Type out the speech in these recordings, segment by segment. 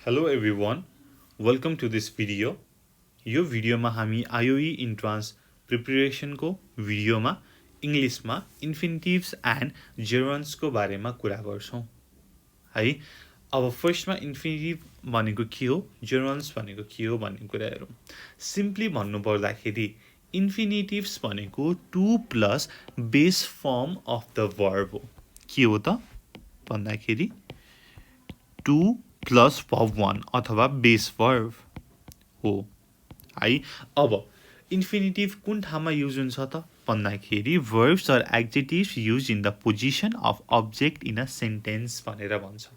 Hello everyone, welcome to this video. यो भिडियोमा हामी आईओई इन्ट्रान्स प्रिपरेसनको भिडियोमा इङ्ग्लिसमा इन्फिनिटिभ्स एन्ड जेरोन्सको बारेमा कुरा गर्छौँ है। अब फर्स्टमा इन्फिनिटिभ भनेको के हो, जेरोन्स भनेको के हो भन्ने कुरा हेरौँ। सिम्पली भन्नुपर्दाखेरि इन्फिनिटिभ्स भनेको to plus base form of the verb हो। के हो त भन्दाखेरि टु प्लस वर्ब वान अथवा बेस वर्ब हो है। अब इन्फिनिटिभ कुन ठाउँमा युज हुन्छ त भन्दाखेरि verbs or adjectives use in the position of object in a sentence भनेर भन्छ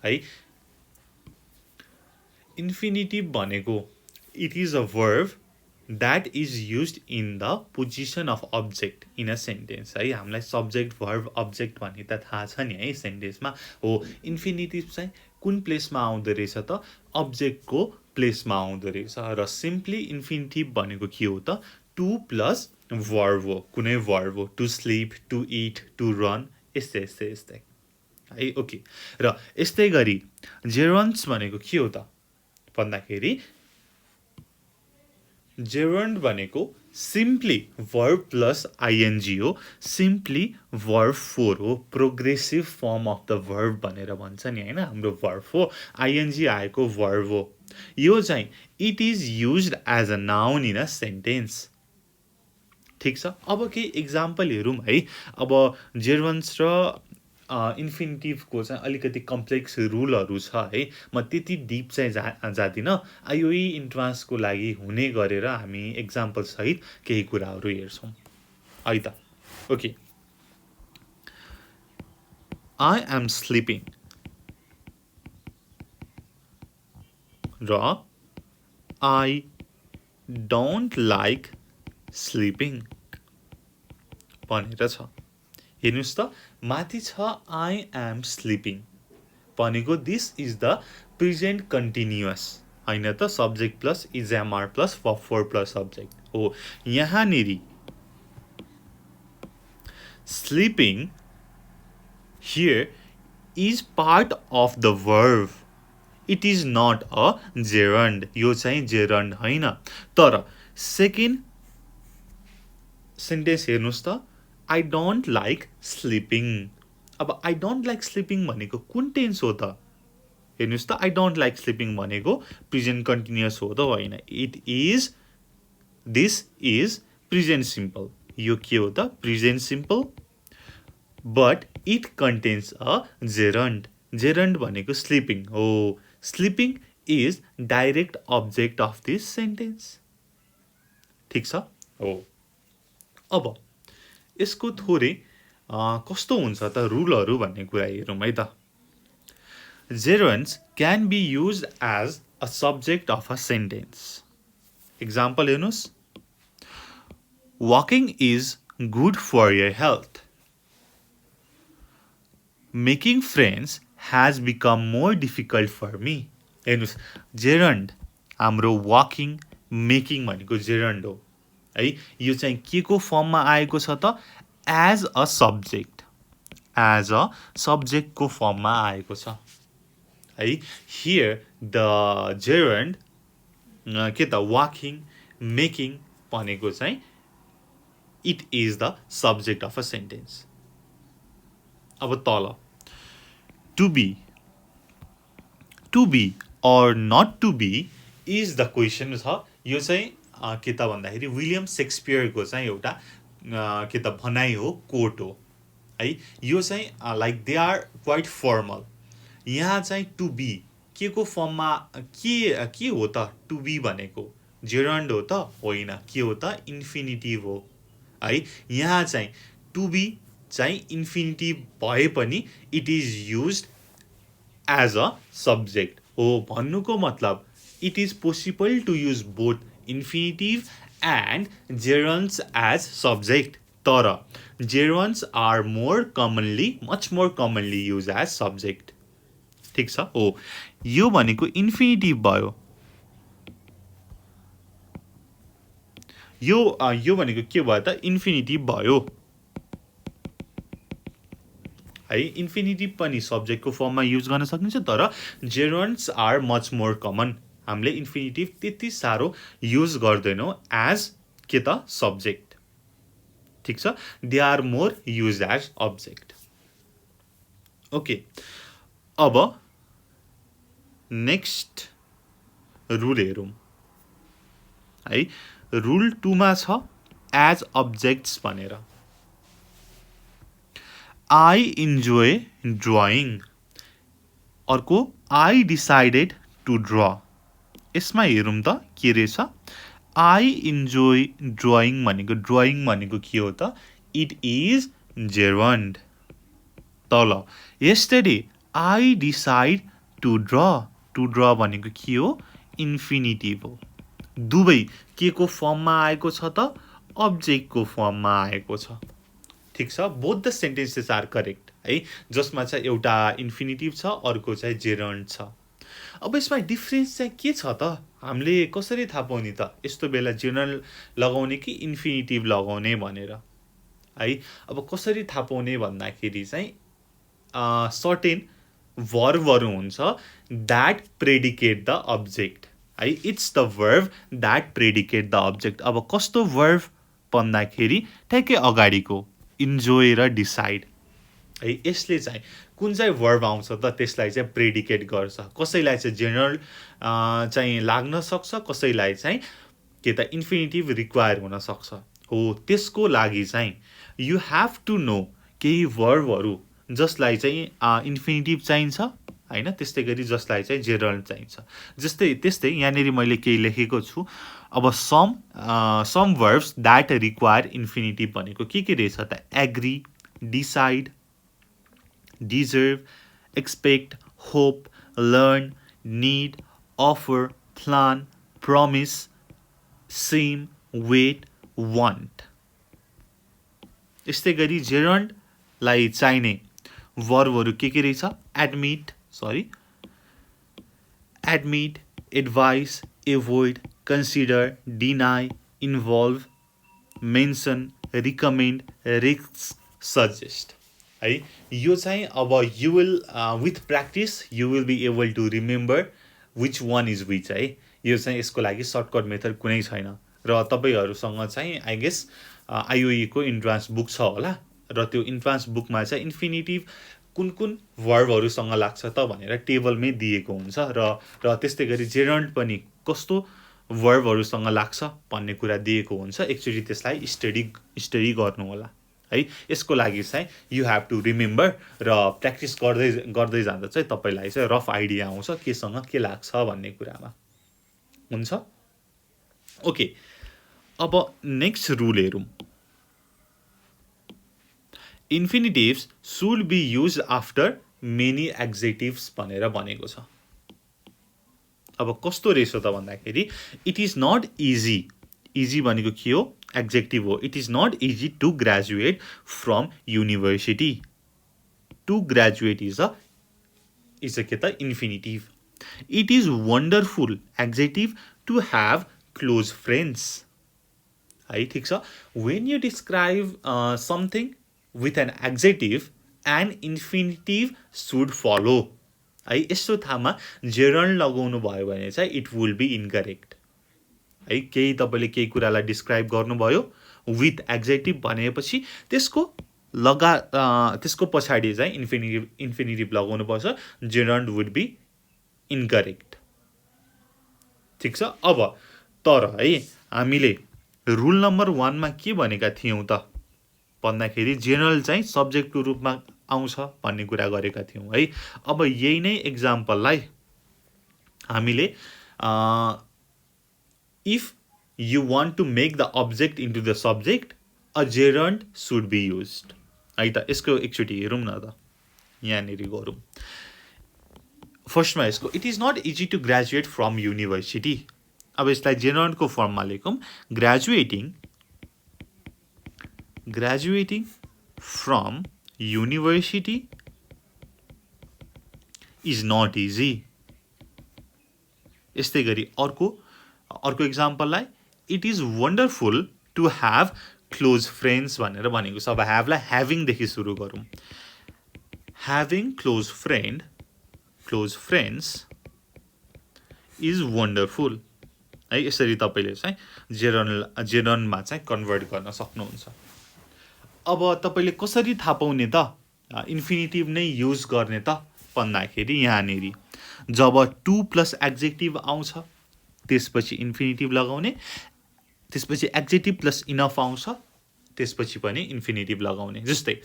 है। इन्फिनिटिभ भनेको it is a verb that is use in the position of object in a sentence है। हामीलाई सब्जेक्ट वर्ब अब्जेक्ट भन्ने त थाहा छ नि है सेन्टेन्समा हो। इन्फिनिटिभ चाहिँ कुन प्लेसमा आउँदो रहेछ त अब्जेक्टको प्लेसमा आउँदो रहेछ र सिम्पली इन्फिनिटिभ भनेको के हो त टु प्लस वर्ब हो, कुनै वर्ब हो। To sleep, to eat, to run, यस्तै है। ओके, र यस्तै गरी जेरोन्स भनेको के हो त भन्दाखेरि जेरोन्ड भनेको सिम्पली वर्ब प्लस आइएनजी हो। सिम्पली वर्ब फोर हो, progressive form of the verb भनेर भन्छ नि होइन। हाम्रो वर्ब हो, आइएनजी आएको वर्ब हो। यो चाहिँ it is used as a noun in a sentence. ठिक छ, अब केही इक्जाम्पल हेरौँ है। अब जेरोन्स र इन्फिनिटिभको चाहिँ अलिकति कम्प्लेक्स रुलहरू छ है। म त्यति डिप चाहिँ जाँदिनँ। आईओई इन्ट्रान्सको लागि हुने गरेर हामी इक्जाम्पलसहित केही कुराहरू हेर्छौँ है त। ओके, आई एम स्लिपिङ र आई डोन्ट लाइक स्लिपिङ भनेर छ। हेर्नुहोस् त, माथि छ आई एम स्लिपिङ भनेको this is the present continuous होइन त, subject plus is am are plus verb four plus subject हो। यहाँनिर sleeping here is part of the verb, it is not a gerund. यो चाहिँ जेरन्ड होइन। तर सेकेन्ड सेन्टेन्स हेर्नुहोस् त, आई डोन्ट लाइक स्लिपिङ। अब आई डोन्ट लाइक स्लिपिङ भनेको कुन टेन्स हो त हेर्नुहोस् त। आई डोन्ट लाइक स्लिपिङ भनेको प्रेजेन्ट कन्टिन्युअस हो त होइन। It is, this is present simple. यो के हो त present simple, but it contains a gerund. Gerund भनेको स्लिपिङ हो। Sleeping is direct object of this sentence. ठिक छ हो। अब यसको थोरै कस्तो हुन्छ त रुलहरू भन्ने कुरा हेरौँ है त। Gerunds can be use as a subject of a sentence. Example हेर्नुहोस्, walking is good for your health, making friends has become more difficult for me। हेर्नुहोस्, जेरन्ड हाम्रो वाकिङ मेकिङ भनेको जेरन्ड हो है। यो चाहिँ के को फर्ममा आएको छ त as a subject, as a सब्जेक्टको फर्ममा आएको छ है। हियर द जेरन्ड के त वाकिङ मेकिङ भनेको चाहिँ it is the subject of a sentence. अब तल to be or not to be is the question छ। यो चाहिँ के त भन्दाखेरि विलियम सेक्सपियरको चाहिँ एउटा के त भनाइ हो, कोट हो है। यो चाहिँ like they are quite formal. यहाँ चाहिँ टु बी के को फर्ममा के हो त टु बी भनेको जेरन्ड हो त होइन, के हो त इन्फिनिटिभ हो है। यहाँ चाहिँ टु बी चाहिँ इन्फिनिटिभ भए पनि it is use as a subject हो। भन्नुको मतलब it is possible to use both infinitive and gerunds as subject. तर gerunds are more commonly, much more commonly use as subject. ठिक छ हो। यो भनेको इन्फिनिटिभ भयो। यो भनेको के भयो त इन्फिनिटिभ भयो है इन्फिनिटिभ पनि सब्जेक्टको फर्ममा युज गर्न सकिन्छ तर जेरोन्ड्स आर मच मोर कमन हामीले इन्फिनिटिभ त्यति साह्रो युज गर्दैनौँ एज के त सब्जेक्ट ठिक छ they are more use as object okay अब नेक्स्ट रुल हेरौँ है रुल 2 मा छ एज अब्जेक्ट्स भनेर आई इन्जोय ड्रइङ अर्को आई डिसाइडेड टु ड्र यसमा हेरौँ त के रहेछ आई इन्जोय ड्रइङ भनेको के हो त इट इज जेरोन्ड तल yesterday I decide to draw भनेको के हो इन्फिनिटिभ हो दुवै के को फर्ममा आएको छ त अब्जेक्टको फर्ममा आएको छ ठिक छ both the sentences are correct है जसमा चाहिँ एउटा इन्फिनिटिभ छ अर्को चाहिँ जेरोन्ड छ अब यसमा डिफ्रेन्स चाहिँ के छ त हामीले कसरी थाहा पाउने त यस्तो बेला जेरोन्ड लगाउने कि इन्फिनिटिभ लगाउने भनेर है अब कसरी थाहा पाउने भन्दाखेरि चाहिँ सर्टेन वर्बहरू हुन्छ द्याट प्रेडिकेट द अब्जेक्ट है it's the verb that predicate the object अब कस्तो वर्ब भन्दाखेरि ठ्याक्कै अगाडिको इन्जोय र डिसाइड है यसले चाहिँ कुन चाहिँ वर्ब आउँछ त त्यसलाई चाहिँ प्रेडिकेट गर्छ कसैलाई चाहिँ जेनरल चाहिँ लाग्न सक्छ कसैलाई चाहिँ के त इन्फिनिटिभ रिक्वायर हुन सक्छ हो त्यसको लागि चाहिँ यु ह्याभ टु नो केही वर्बहरू जसलाई चाहिँ इन्फिनिटिभ चाहिन्छ हैन त्यस्तै गरी जसलाई चाहिँ जेनरल चाहिन्छ त्यस्तै यहाँनिर मैले केही लेखेको छु अब some verbs that require infinitive भनेको के रहेछ त agree decide deserve expect hope learn need offer plan promise seem wait want यस्तै गरी जेरोन्डलाई चाहिने वर्बहरू के रहेछ admit advise avoid consider deny involve mention recommend risk suggest है यो चाहिँ अब you will with practice you will be able to remember which one is which है यो चाहिँ यसको लागि सर्टकट मेथड कुनै छैन र तपाईँहरूसँग चाहिँ आई गेस आइओई को इन्ट्रान्स बुक छ होला र त्यो इन्ट्रान्स बुकमा चाहिँ इन्फिनिटिभ कुन वर्बहरूसँग लाग्छ त भनेर टेबलमै दिएको हुन्छ र त्यस्तै गरी जेरोन्ड पनि कस्तो वर्बहरूसँग लाग्छ भन्ने कुरा दिएको हुन्छ एक्चुअली त्यसलाई स्टडी गर्नु होला है यसको लागि चाहिँ यु ह्याभ टु रिमेम्बर र प्र्याक्टिस गर्दै जाँदा चाहिँ तपाईँलाई चाहिँ रफ आइडिया आउँछ केसँग के लाग्छ भन्ने कुरामा हुन्छ ओके अब नेक्स्ट रुल हेरौँ infinitives should be use after many adjectives भनेर भनेको छ अब कस्तो रहेछ त भन्दाखेरि इट इज नट इजी भनेको के हो एग्जेक्टिभ हो it is not easy to graduate from university to graduate is a के त infinitive it is wonderful adjective to have close friends है ठिक छ when you describe something with an adjective and infinitive should follow है यस्तो ठाउँमा जेरोन्ड लगाउनु भयो भने चाहिँ इट विल बी इनकरेक्ट है केही तपाईँले केही कुरालाई डिस्क्राइब गर्नुभयो विथ एग्जेक्टिभ भनेपछि त्यसको पछाडि चाहिँ इन्फिनिटिभ लगाउनु पर्छ जेरोन्ड वुड बी इनकरेक्ट ठिक छ अब तर है हामीले रुल नम्बर 1 मा के भनेका थियौँ त भन्दाखेरि जेनरल चाहिँ सब्जेक्टको रूपमा आउँछ भन्ने कुरा गरेका थियौँ है अब यही नै एक्जाम्पललाई हामीले if you want to make the object into the subject a gerund should be used है त यसको एकचोटि हेरौँ न त यहाँनिर गरौँ फर्स्टमा यसको it is not easy to graduate from university अब यसलाई जेरोन्डको फर्ममा लेखौँ graduating from university is not easy यस्तै गरी अर्को एक्जाम्पललाई it is wonderful to have close friends भनेर भनेको छ अब ह्याभलाई ह्याभिङदेखि सुरु गरौँ Having close friends is wonderful. है यसरी तपाईले चाहिँ जेरनमा चाहिँ कन्भर्ट गर्न सक्नुहुन्छ। अब तपाईले कसरी थाहा पाउने त इन्फिनिटिभ नै युज गर्ने त भन्दाखेरि यहाँनेरि जब टु प्लस एड्जेक्टिभ आउँछ त्यसपछि इन्फिनिटिभ लगाउने, त्यसपछि एड्जेक्टिभ प्लस इनफ आउँछ त्यसपछि पनि इन्फिनिटिभ लगाउने। जस्तै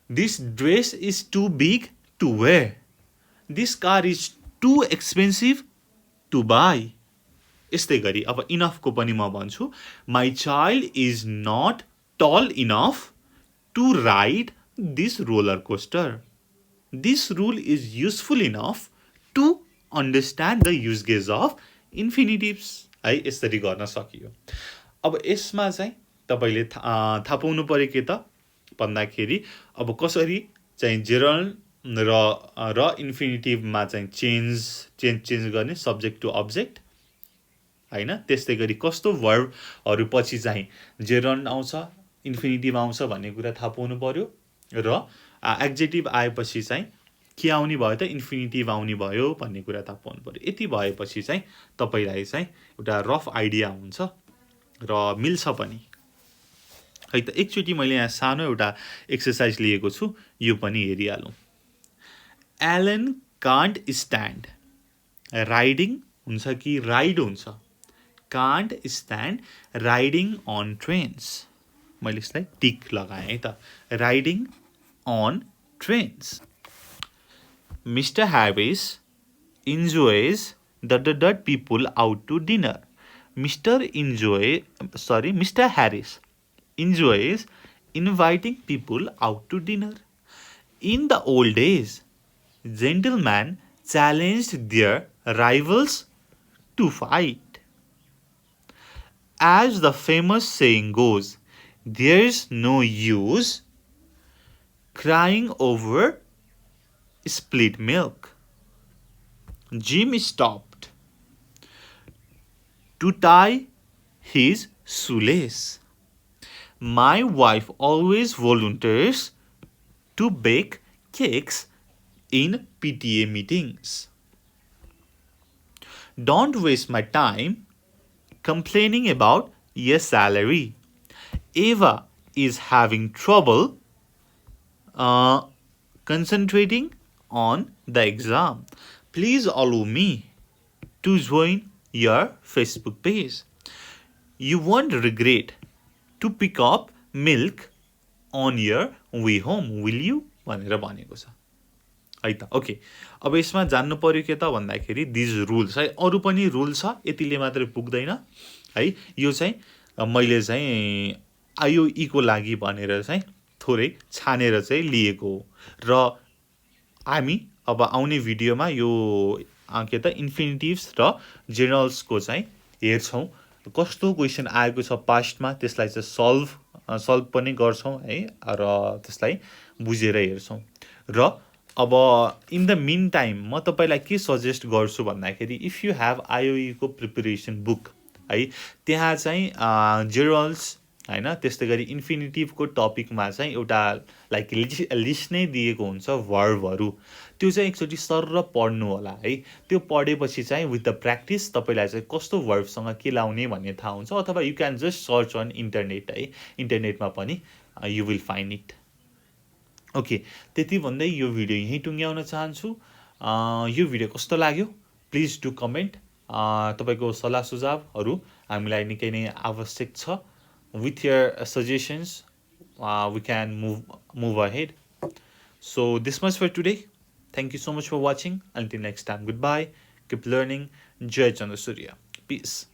this dress is too big to wear, this car is too expensive to buy. यस्तै गरी अब इनफको पनि म भन्छु, my child is not tall enough to ride this roller coaster, this rule is useful enough to understand the usages of infinitives. है यसरी गर्न सकियो। अब यसमा चाहिँ तपाईले थाहा पाउनु पर्यो के त भन्दाखेरि अब कसरी चाहिँ जेरल र इन्फिनिटिभमा चाहिँ चेन्ज गर्ने सब्जेक्ट टु अब्जेक्ट हैन। त्यस्तै गरी कस्तो भर्बहरू पछि चाहिँ जेरल आउँछ इन्फिनिटिभ आउँछ भन्ने कुरा थाहा पाउनु पर्यो र एड्जेक्टिभ आएपछि चाहिँ के आउने भयो त इन्फिनिटिभ आउने भयो भन्ने कुरा थाहा पाउनु पर्यो। यति भएपछि चाहिँ तपाईलाई चाहिँ एउटा रफ आइडिया हुन्छ र मिल्छ पनि। है त एकचोटि मैले यहाँ सानो एउटा एक्सरसाइज लिएको छु, यो पनि हेरिहालौँ। एलन कान्ट स्ट्यान्ड, राइडिङ हुन्छ कि राइड हुन्छ? Can't stand riding on trains. मैले यसलाई टिक लगाएँ है त, riding on trains. Mr. Harris enjoys the people out to dinner. Mr. Harris enjoys inviting people out to dinner. In the old days, gentlemen challenged their rivals to fight. As the famous saying goes, there's no use crying over spilled milk. Jim stopped to tie his shoelace. My wife always volunteers to bake cakes in PTA meetings. Don't waste my time complaining about your salary. Eva is having trouble concentrating on the exam. Please allow me to join your Facebook page. You won't regret to pick up milk on your way home, will you? भनेर भनेको छ है त। Okay, अब यसमा जान्नु पर्यो के त भन्दाखेरि दिज रुल्स है, अरू पनि रुल छ, यतिले मात्रै पुग्दैन है। यो चाहिँ मैले चाहिँ IOE को लागि भनेर चाहिँ थोरै छानेर चाहिँ लिएको हो र हामी अब आउने भिडियोमा यो के त इन्फिनिटिभ्स र जेनरल्सको चाहिँ हेर्छौँ, कस्तो क्वेसन आएको छ पास्टमा त्यसलाई चाहिँ सल्भ पनि गर्छौँ है र त्यसलाई बुझेर हेर्छौँ। र अब इन द मिन टाइम म तपाईँलाई के सजेस्ट गर्छु भन्दाखेरि इफ यु हेभ IOE को प्रिपरेसन बुक है, त्यहाँ चाहिँ जेनरल्स हैन, त्यस्तै गरी इन्फिनिटिभको टपिकमा चाहिँ एउटा लाइक लिस्ट नै दिएको हुन्छ भर्बहरू, त्यो चाहिँ एकचोटि सरर पढ्नु होला है। त्यो पढेपछि चाहिँ विथ द प्र्याक्टिस तपाईँलाई चाहिँ कस्तो भर्बसँग के लाउने भन्ने थाहा हुन्छ, अथवा you can just search on internet है, इन्टरनेटमा पनि you will find it. Okay, त्यति भन्दै यो भिडियो यहीँ टुङ्ग्याउन चाहन्छु। यो भिडियो कस्तो लाग्यो प्लिज डु कमेन्ट। तपाईँको सल्लाह सुझावहरू हामीलाई निकै नै आवश्यक छ। With your suggestions, we can move ahead. So this much for today. Thank you so much for watching. Until next time, goodbye. Keep learning. Jai Chandra Surya. Peace.